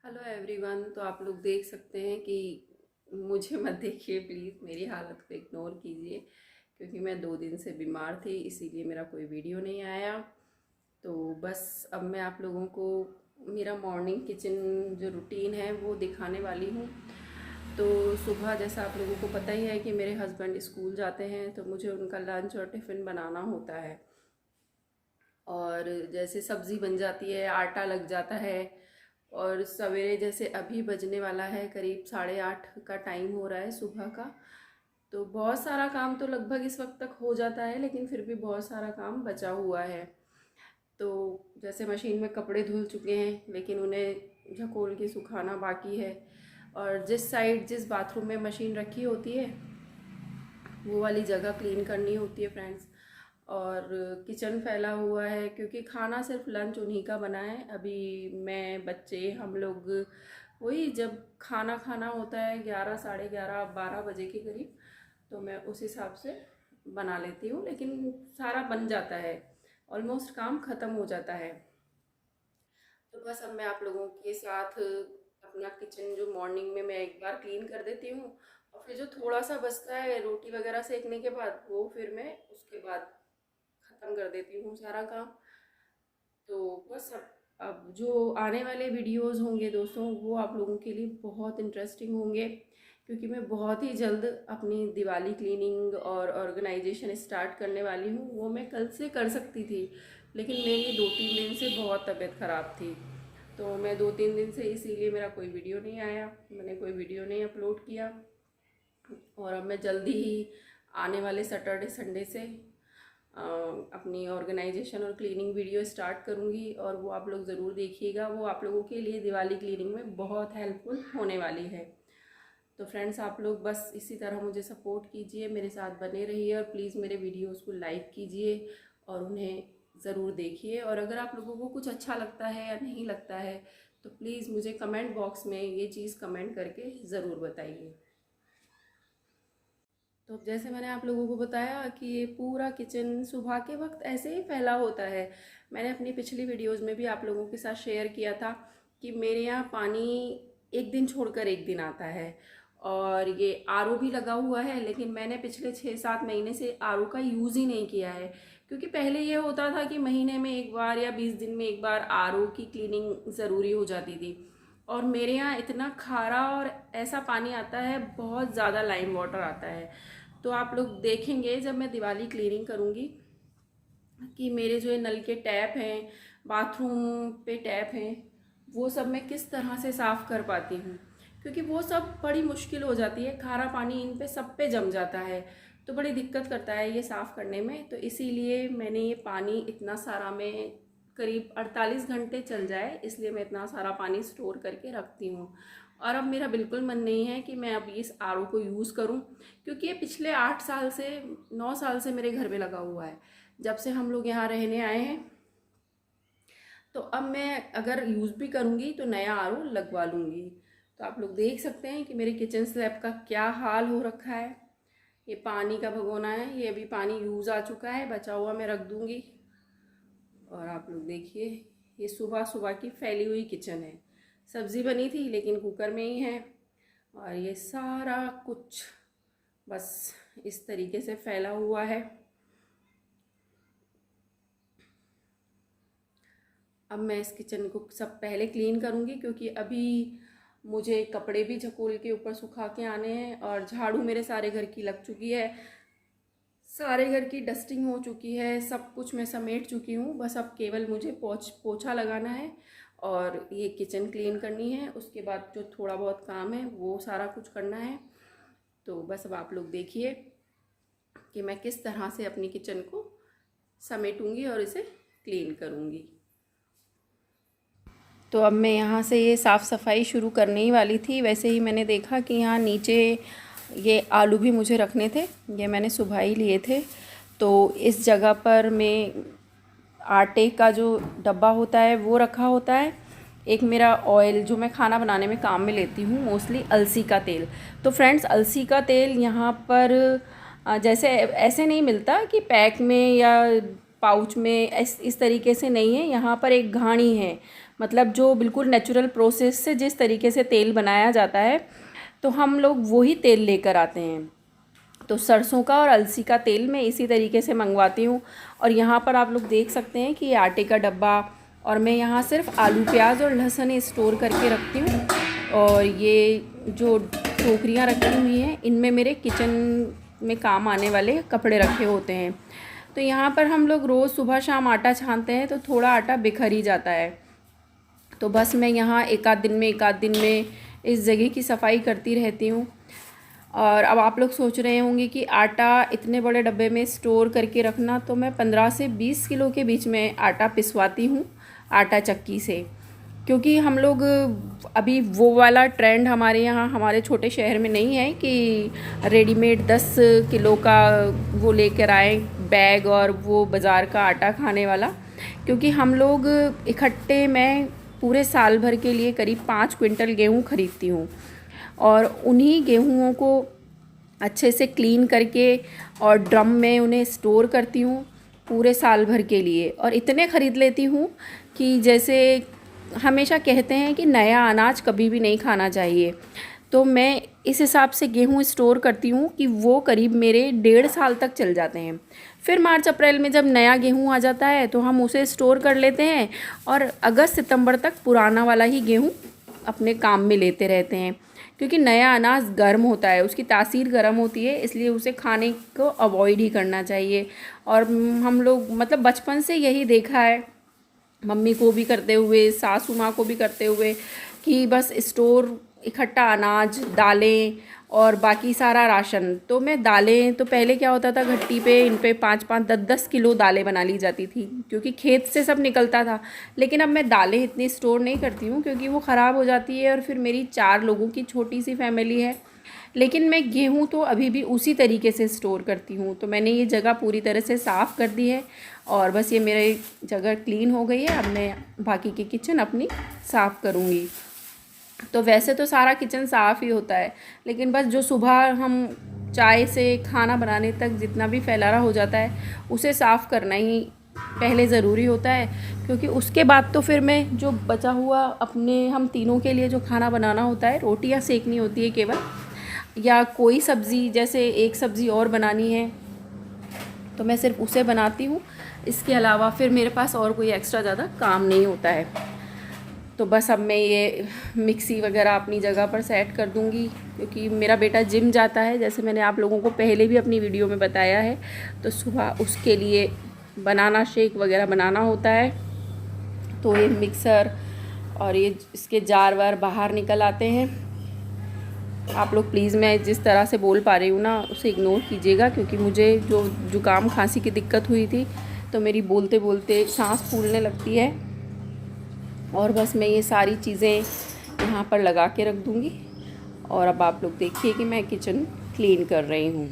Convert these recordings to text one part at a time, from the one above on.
Hello everyone. तो आप लोग देख सकते हैं कि मुझे मत देखिए प्लीज़, मेरी हालत को इग्नोर कीजिए क्योंकि मैं 2 दिन से बीमार थी, इसीलिए मेरा कोई वीडियो नहीं आया। तो बस अब मैं आप लोगों को मेरा मॉर्निंग किचन जो रूटीन है वो दिखाने वाली हूँ। तो सुबह जैसा आप लोगों को पता ही है कि मेरे हस्बैंड स्कूल जाते हैं, तो मुझे उनका लंच और टिफ़िन बनाना होता है। और जैसे सब्ज़ी बन जाती है, आटा लग जाता है, और सवेरे जैसे अभी बजने वाला है, करीब 8:30 का टाइम हो रहा है सुबह का। तो बहुत सारा काम तो लगभग इस वक्त तक हो जाता है, लेकिन फिर भी बहुत सारा काम बचा हुआ है। तो जैसे मशीन में कपड़े धुल चुके हैं, लेकिन उन्हें झकोल के सुखाना बाकी है। और जिस बाथरूम में मशीन रखी होती है वो वाली जगह क्लीन करनी होती है फ्रेंड्स। और किचन फैला हुआ है क्योंकि खाना सिर्फ लंच उन्हीं का बना है। अभी मैं, बच्चे, हम लोग वही जब खाना खाना होता है 11, 11:30, 12 बजे के करीब, तो मैं उस हिसाब से बना लेती हूँ, लेकिन सारा बन जाता है, ऑलमोस्ट काम ख़त्म हो जाता है। तो बस अब मैं आप लोगों के साथ अपना किचन जो मॉर्निंग में मैं एक बार क्लीन कर देती हूँ, और फिर जो थोड़ा सा बचता है रोटी वगैरह सेकने के बाद, वो फिर मैं उसके बाद ख़त्म कर देती हूँ सारा काम। तो बस अब जो आने वाले वीडियोस होंगे दोस्तों, वो आप लोगों के लिए बहुत इंटरेस्टिंग होंगे, क्योंकि मैं बहुत ही जल्द अपनी दिवाली क्लीनिंग और ऑर्गेनाइजेशन स्टार्ट करने वाली हूँ। वो मैं कल से कर सकती थी, लेकिन मेरी 2-3 दिन से बहुत तबीयत ख़राब थी, तो मैं 2-3 दिन से इसीलिए मेरा कोई वीडियो नहीं आया, मैंने कोई वीडियो नहीं अपलोड किया। और अब मैं जल्दी ही आने वाले सैटरडे संडे से अपनी ऑर्गेनाइजेशन और क्लीनिंग वीडियो स्टार्ट करूँगी, और वो आप लोग ज़रूर देखिएगा। वो आप लोगों के लिए दिवाली क्लीनिंग में बहुत हेल्पफुल होने वाली है। तो फ्रेंड्स, आप लोग बस इसी तरह मुझे सपोर्ट कीजिए, मेरे साथ बने रहिए, और प्लीज़ मेरे वीडियोज़ को लाइक कीजिए और उन्हें ज़रूर देखिए। और अगर आप लोगों को कुछ अच्छा लगता है या नहीं लगता है, तो प्लीज़ मुझे कमेंट बॉक्स में ये चीज़ कमेंट करके ज़रूर बताइए। तो जैसे मैंने आप लोगों को बताया कि ये पूरा किचन सुबह के वक्त ऐसे ही फैला होता है। मैंने अपनी पिछली वीडियोज़ में भी आप लोगों के साथ शेयर किया था कि मेरे यहाँ पानी एक दिन छोड़कर एक दिन आता है, और ये आरओ भी लगा हुआ है, लेकिन मैंने पिछले 6-7 महीने से आरओ का यूज़ ही नहीं किया है। क्योंकि पहले ये होता था कि महीने में एक बार या 20 दिन में एक बार आरओ की क्लीनिंग ज़रूरी हो जाती थी। और मेरे यहाँ इतना खारा और ऐसा पानी आता है, बहुत ज़्यादा लाइम वाटर आता है। तो आप लोग देखेंगे जब मैं दिवाली क्लीनिंग करूँगी कि मेरे जो ये नल के टैप हैं, बाथरूम पे टैप हैं, वो सब मैं किस तरह से साफ़ कर पाती हूँ, क्योंकि वो सब बड़ी मुश्किल हो जाती है। खारा पानी इन पे सब पे जम जाता है, तो बड़ी दिक्कत करता है ये साफ़ करने में। तो इसीलिए मैंने ये पानी इतना सारा, मैं करीब 48 घंटे चल जाए, इसलिए मैं इतना सारा पानी स्टोर करके रखती हूँ। और अब मेरा बिल्कुल मन नहीं है कि मैं अब इस आरओ को यूज़ करूँ, क्योंकि ये पिछले 8 साल से, 9 साल से मेरे घर में लगा हुआ है, जब से हम लोग यहाँ रहने आए हैं। तो अब मैं अगर यूज़ भी करूँगी तो नया आरओ लगवा लूँगी। तो आप लोग देख सकते हैं कि मेरे किचन स्लैब का क्या हाल हो रखा है। ये पानी का भगोना है, ये अभी पानी यूज़ आ चुका है, बचा हुआ मैं रख दूँगी। और आप लोग देखिए, ये सुबह सुबह की फैली हुई किचन है। सब्ज़ी बनी थी लेकिन कुकर में ही है, और ये सारा कुछ बस इस तरीके से फैला हुआ है। अब मैं इस किचन को सब पहले क्लीन करूँगी, क्योंकि अभी मुझे कपड़े भी झकोल के ऊपर सुखा के आने हैं, और झाड़ू मेरे सारे घर की लग चुकी है, सारे घर की डस्टिंग हो चुकी है, सब कुछ मैं समेट चुकी हूँ। बस अब केवल मुझे पोछा लगाना है और ये किचन क्लीन करनी है। उसके बाद जो थोड़ा बहुत काम है वो सारा कुछ करना है। तो बस अब आप लोग देखिए कि मैं किस तरह से अपनी किचन को समेटूंगी और इसे क्लीन करूँगी। तो अब मैं यहाँ से ये साफ़ सफाई शुरू करने ही वाली थी। वैसे ही मैंने देखा कि यहाँ नीचे ये आलू भी मुझे रखने थे, ये मैंने सुबह ही लिए थे। तो इस जगह पर मैं आटे का जो डब्बा होता है वो रखा होता है। एक मेरा ऑयल जो मैं खाना बनाने में काम में लेती हूँ, मोस्टली अलसी का तेल। तो फ्रेंड्स, अलसी का तेल यहाँ पर जैसे ऐसे नहीं मिलता कि पैक में या पाउच में, इस तरीके से नहीं है। यहाँ पर एक घानी है, मतलब जो बिल्कुल नेचुरल प्रोसेस से जिस तरीके से तेल बनाया जाता है, तो हम लोग वही तेल लेकर आते हैं। तो सरसों का और अलसी का तेल मैं इसी तरीके से मंगवाती हूँ। और यहाँ पर आप लोग देख सकते हैं कि ये आटे का डब्बा, और मैं यहाँ सिर्फ आलू प्याज और लहसुन स्टोर करके रखती हूँ। और ये जो टोकरियाँ रखी हुई हैं, इनमें मेरे किचन में काम आने वाले कपड़े रखे होते हैं। तो यहाँ पर हम लोग रोज़ सुबह शाम आटा छानते हैं, तो थोड़ा आटा बिखर ही जाता है। तो बस मैं यहाँ एक आध दिन में इस जगह की सफाई करती रहती हूँ। और अब आप लोग सोच रहे होंगे कि आटा इतने बड़े डब्बे में स्टोर करके रखना, तो मैं 15 से 20 किलो के बीच में आटा पिसवाती हूँ आटा चक्की से। क्योंकि हम लोग अभी वो वाला ट्रेंड हमारे यहाँ, हमारे छोटे शहर में नहीं है कि रेडीमेड 10 किलो का वो लेकर आए बैग और वो बाज़ार का आटा खाने वाला। क्योंकि हम लोग इकट्ठे, मैं पूरे साल भर के लिए करीब 5 क्विंटल गेहूँ खरीदती हूँ, और उन्हीं गेहूँओं को अच्छे से क्लीन करके और ड्रम में उन्हें स्टोर करती हूँ पूरे साल भर के लिए। और इतने ख़रीद लेती हूँ कि जैसे हमेशा कहते हैं कि नया अनाज कभी भी नहीं खाना चाहिए, तो मैं इस हिसाब से गेहूँ स्टोर करती हूँ कि वो करीब मेरे 1.5 साल तक चल जाते हैं। फिर मार्च अप्रैल में जब नया गेहूँ आ जाता है तो हम उसे स्टोर कर लेते हैं, और अगस्त सितंबर तक पुराना वाला ही गेहूँ अपने काम में लेते रहते हैं। क्योंकि नया अनाज गर्म होता है, उसकी तासीर गर्म होती है, इसलिए उसे खाने को अवॉइड ही करना चाहिए। और हम लोग मतलब बचपन से यही देखा है, मम्मी को भी करते हुए, सासू माँ को भी करते हुए, कि बस स्टोर इकट्ठा अनाज, दालें और बाकी सारा राशन। तो मैं दालें, तो पहले क्या होता था, घट्टी पे इन पे 5-5, 10-10 किलो दालें बना ली जाती थी, क्योंकि खेत से सब निकलता था। लेकिन अब मैं दालें इतनी स्टोर नहीं करती हूँ, क्योंकि वो ख़राब हो जाती है, और फिर मेरी 4 लोगों की छोटी सी फैमिली है। लेकिन मैं गेहूँ तो अभी भी उसी तरीके से स्टोर करती हूँ। तो मैंने ये जगह पूरी तरह से साफ़ कर दी है, और बस ये मेरे जगह क्लीन हो गई है। अब मैं बाकी की किचन अपनी साफ़ करूँगी। तो वैसे तो सारा किचन साफ़ ही होता है, लेकिन बस जो सुबह हम चाय से खाना बनाने तक जितना भी फैलारा हो जाता है, उसे साफ़ करना ही पहले ज़रूरी होता है। क्योंकि उसके बाद तो फिर मैं जो बचा हुआ अपने हम तीनों के लिए जो खाना बनाना होता है, रोटियां सेकनी होती है केवल, या कोई सब्ज़ी, जैसे एक सब्ज़ी और बनानी है तो मैं सिर्फ उसे बनाती हूँ। इसके अलावा फिर मेरे पास और कोई एक्स्ट्रा ज़्यादा काम नहीं होता है। तो बस अब मैं ये मिक्सी वगैरह अपनी जगह पर सेट कर दूँगी, क्योंकि मेरा बेटा जिम जाता है, जैसे मैंने आप लोगों को पहले भी अपनी वीडियो में बताया है। तो सुबह उसके लिए बनाना शेक वगैरह बनाना होता है, तो ये मिक्सर और ये इसके जार वार बाहर निकल आते हैं। आप लोग प्लीज़, मैं जिस तरह से बोल पा रही हूँ ना, उसे इग्नोर कीजिएगा, क्योंकि मुझे जो जुकाम खांसी की दिक्कत हुई थी, तो मेरी बोलते बोलते सांस फूलने लगती है। और बस मैं ये सारी चीज़ें यहाँ पर लगा के रख दूँगी। और अब आप लोग देखिए कि मैं किचन क्लीन कर रही हूँ।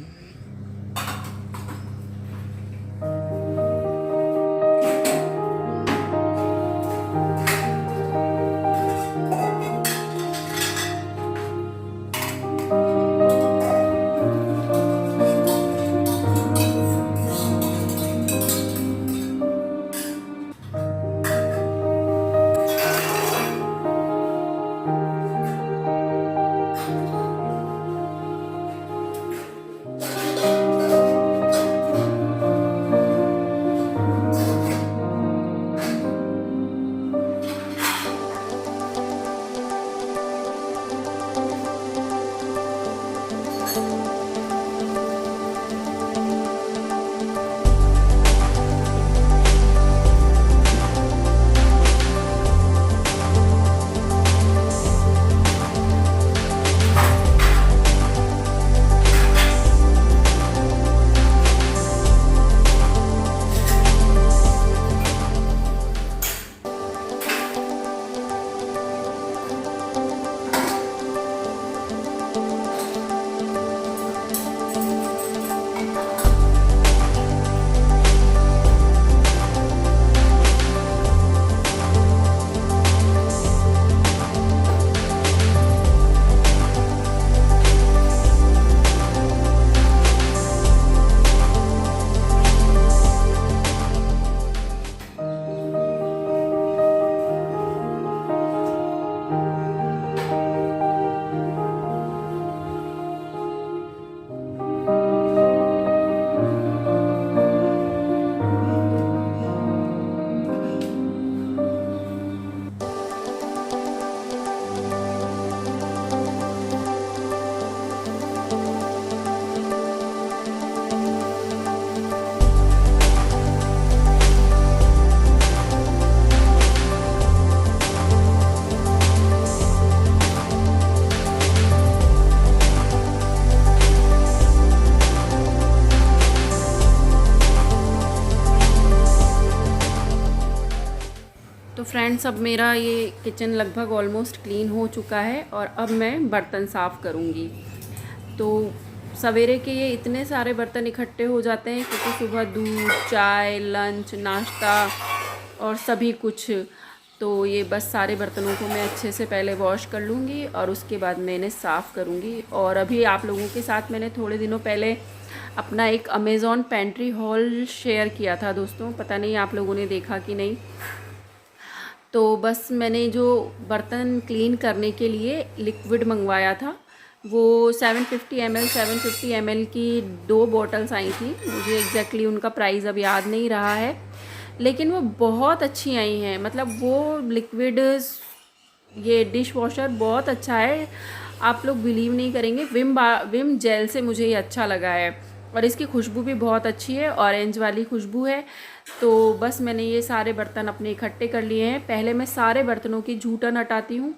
फ्रेंड्स, अब मेरा ये किचन लगभग ऑलमोस्ट क्लीन हो चुका है और अब मैं बर्तन साफ़ करूँगी। तो सवेरे के ये इतने सारे बर्तन इकट्ठे हो जाते हैं क्योंकि सुबह दूध, चाय, लंच, नाश्ता और सभी कुछ। तो ये बस सारे बर्तनों को मैं अच्छे से पहले वॉश कर लूँगी और उसके बाद मैं इन्हें साफ़ करूँगी। और अभी आप लोगों के साथ मैंने थोड़े दिनों पहले अपना एक अमेज़ॉन पेंट्री हॉल शेयर किया था दोस्तों, पता नहीं आप लोगों ने देखा कि नहीं। तो बस मैंने जो बर्तन क्लीन करने के लिए लिक्विड मंगवाया था वो 750 ml की 2 बॉटल्स आई थी। मुझे एग्जैक्टली उनका प्राइस अब याद नहीं रहा है, लेकिन वो बहुत अच्छी आई हैं। मतलब वो लिक्विड, ये डिश वॉशर बहुत अच्छा है, आप लोग बिलीव नहीं करेंगे। विम जेल से मुझे ये अच्छा लगा है और इसकी खुशबू भी बहुत अच्छी है, ऑरेंज वाली खुशबू है। तो बस मैंने ये सारे बर्तन अपने इकट्ठे कर लिए हैं। पहले मैं सारे बर्तनों की जूठन हटाती हूँ,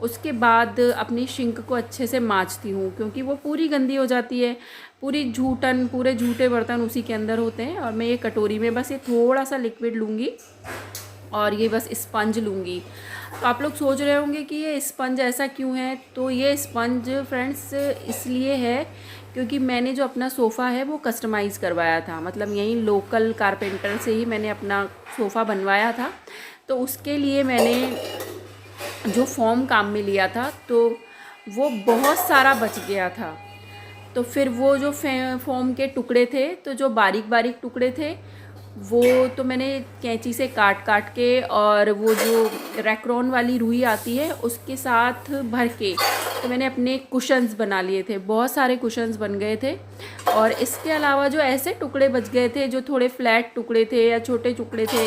उसके बाद अपनी सिंक को अच्छे से मांजती हूँ क्योंकि वो पूरी गंदी हो जाती है। पूरी जूठन, पूरे जूठे बर्तन उसी के अंदर होते हैं। और मैं ये कटोरी में बस ये थोड़ा सा लिक्विड लूँगी और ये बस स्पंज लूँगी। तो आप लोग सोच रहे होंगे कि ये स्पंज ऐसा क्यों है। तो ये स्पंज फ्रेंड्स इसलिए है क्योंकि मैंने जो अपना सोफ़ा है वो कस्टमाइज़ करवाया था। मतलब यहीं लोकल कारपेंटर से ही मैंने अपना सोफ़ा बनवाया था। तो उसके लिए मैंने जो फोम काम में लिया था तो वो बहुत सारा बच गया था। तो फिर वो जो फोम के टुकड़े थे, तो जो बारीक बारीक टुकड़े थे वो तो मैंने कैंची से काट काट के और वो जो रैक्रॉन वाली रुई आती है उसके साथ भर के तो मैंने अपने कुशन्स बना लिए थे। बहुत सारे कुशन्स बन गए थे। और इसके अलावा जो ऐसे टुकड़े बच गए थे जो थोड़े फ्लैट टुकड़े थे या छोटे टुकड़े थे,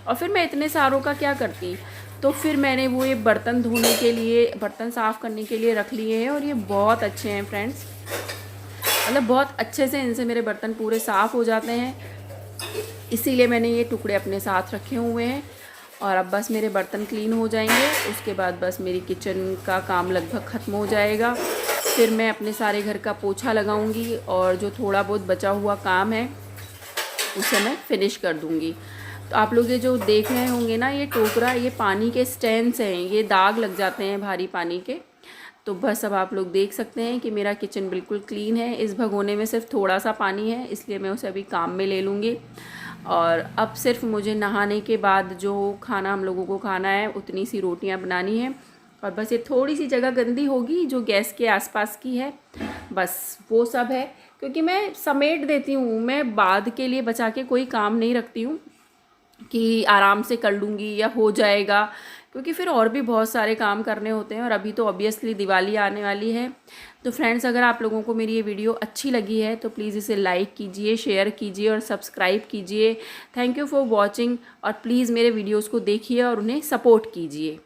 और फिर मैं इतने सारों का क्या करती। तो फिर मैंने वो ये बर्तन धोने के लिए, बर्तन साफ़ करने के लिए रख लिए हैं। और ये बहुत अच्छे हैं फ्रेंड्स, मतलब बहुत अच्छे से इनसे मेरे बर्तन पूरे साफ़ हो जाते हैं, इसीलिए मैंने ये टुकड़े अपने साथ रखे हुए हैं। और अब बस मेरे बर्तन क्लीन हो जाएंगे, उसके बाद बस मेरी किचन का काम लगभग ख़त्म हो जाएगा। फिर मैं अपने सारे घर का पोछा लगाऊंगी और जो थोड़ा बहुत बचा हुआ काम है उसे मैं फिनिश कर दूंगी। तो आप लोग ये जो देख रहे होंगे ना, ये टोकरा, ये पानी के स्टैंड्स हैं, ये दाग लग जाते हैं भारी पानी के। तो बस अब आप लोग देख सकते हैं कि मेरा किचन बिल्कुल क्लीन है। इस भगोने में सिर्फ थोड़ा सा पानी है, इसलिए मैं उसे अभी काम में ले लूँगी। और अब सिर्फ मुझे नहाने के बाद जो खाना हम लोगों को खाना है उतनी सी रोटियां बनानी है। और बस ये थोड़ी सी जगह गंदी होगी जो गैस के आसपास की है, बस वो सब है। क्योंकि मैं समेट देती हूँ, मैं बाद के लिए बचा के कोई काम नहीं रखती हूँ कि आराम से कर लूँगी या हो जाएगा, क्योंकि फिर और भी बहुत सारे काम करने होते हैं। और अभी तो ऑब्वियसली दिवाली आने वाली है। तो फ्रेंड्स, अगर आप लोगों को मेरी ये वीडियो अच्छी लगी है तो प्लीज़ इसे लाइक कीजिए, शेयर कीजिए और सब्सक्राइब कीजिए। Thank you for watching. और प्लीज़ मेरे वीडियोज़ को देखिए और उन्हें सपोर्ट कीजिए।